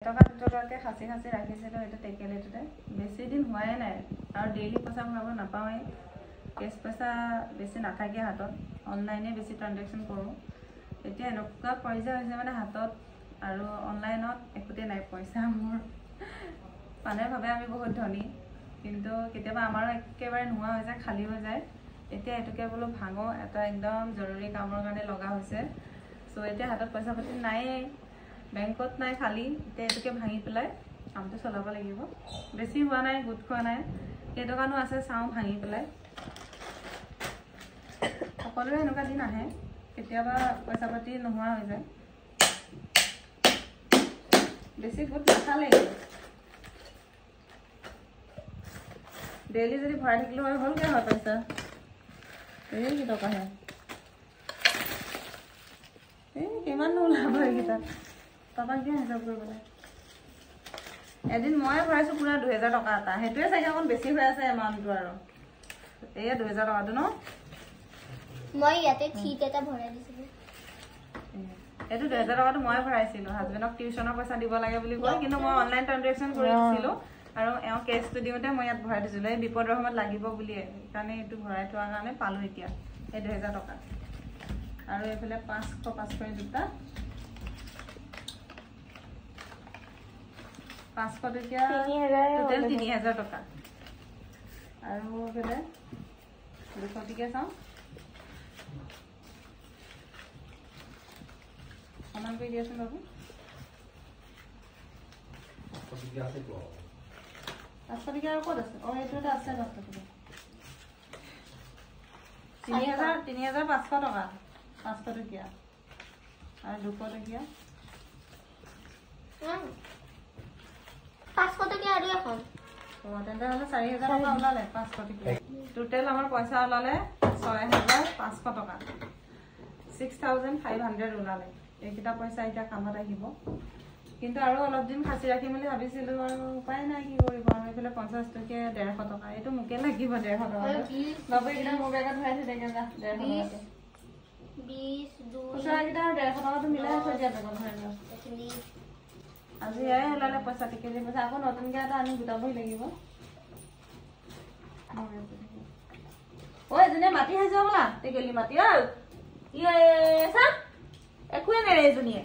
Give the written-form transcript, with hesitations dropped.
টকা 2 টকাকে খাসি ৰাখিছিলো এটা টেকেলেটতে বেছি দিন হোৱাই নাই আৰু ডেইলি পইচা ভৰাব নাপাওঁই কেছ পইচা বেছি নাথাকে হাতত অনলাইনে বেছি ট্ৰানজেকচন কৰোঁ এতিয়া এনেকুৱা পইচা হৈছে মানে হাতত আৰু অনলাইনত একোতে নাই পইচা মোৰ মানে ভাবে আমি বহুত ধনী কিন্তু কেতিয়াবা আমাৰো একেবাৰে নোৱা হৈ যায় খালি হৈ যায় এতিয়া এটুকে বলো ভাঙো এটা একদম জৰুৰী কামৰ কাৰণে লগা হৈছে সো এতিয়া হাতত পইচা পাতি নাই বেংকত নাই খালি এতিয়া এটুকে ভাঙি পেলাই কামটো চলাব লাগিব বেছি হোৱা নাই গুট খোৱা নাই কেইটকানো আছে চাওঁ ভাঙি পেলাই সকলোৰে এনেকুৱা দিন আহে কেতিয়াবা পইচা পাতি নোহোৱা হৈ যায় বেছি গুট নাখালে ডেইলি যদি ভৰাই থাকিলে হয় হ'লগে হয় পইচা এই কি টকাহে এই কিমান ওলাব এইকেইটা পাপাক দিয়ে হিচাপ কৰিবলৈ এদিন মই ভৰাইছো পুৰা 2000 টকা এটা সেইটোৱে চাগে অকণ বেছি হৈ আছে এমাউণ্টটো আৰু এয়া 2000 টকাটো ন মই ইয়াতে ঠিক এটা ভৰাই দিছিলো এইটো 2000 টকাটো মই ভৰাইছিলো হাজবেণ্ডক টিউচনৰ পইচা দিব লাগে বুলি কয় কিন্তু মই অনলাইন ট্ৰানজেকচন কৰি দিছিলো আৰু এওঁ কেছটো দিওঁতে মই ইয়াত ভৰাই দিছিলো এই বিপদৰ সময়ত লাগিব বুলি সেইকাৰণে এইটো ভৰাই থোৱাৰ কাৰণে পালো এতিয়া এই 2000 টকা আৰু এইফালে 500 দুটা 500 টকা টোটেল 3000 টকা আৰু এইফালে 200 টকা চাওঁ সমান কৰি দিয়াচোন বাবু 500 টকা আৰু ক'ত আছে এইটো এটা আছে 3500 টকা 500 টকীয়া আৰু 200 টকীয়া 500 টকা আৰু এখন তেন্তে হ'লে 4000 টকা ওলালে 500 টকীয়া টোটেল আমাৰ পইচা ওলালে 6500 টকা 6500 ওলালে এইকেইটা পইচা এতিয়া কামত আহিব কিন্তু আৰু অলপ দিন খাসি ৰাখিম বুলি ভাবিছিলো আৰু উপায় নাই কি কৰিব আৰু এইফালে 50 টকীয়া 150 টকা এইটো মোকে লাগিব 150 টকা বাবু এইকেইটা মোৰ বেগত ভৰাই থৈ যা 150 টকা 20 2 খুচৰাকেইটা 150 টকাটো মিলাই থৈ দিয়া বেগত ভৰাই লোৱা আজি এয়াই ওলালে পইচা টিকেলি পইচা আকৌ নতুনকৈ এটা আনি গোটাবই লাগিব এজনে মাটি খাই যাওঁ বোলা টেকেলি মাটি ঐ চা একোৱে নেৰে এজনীয়ে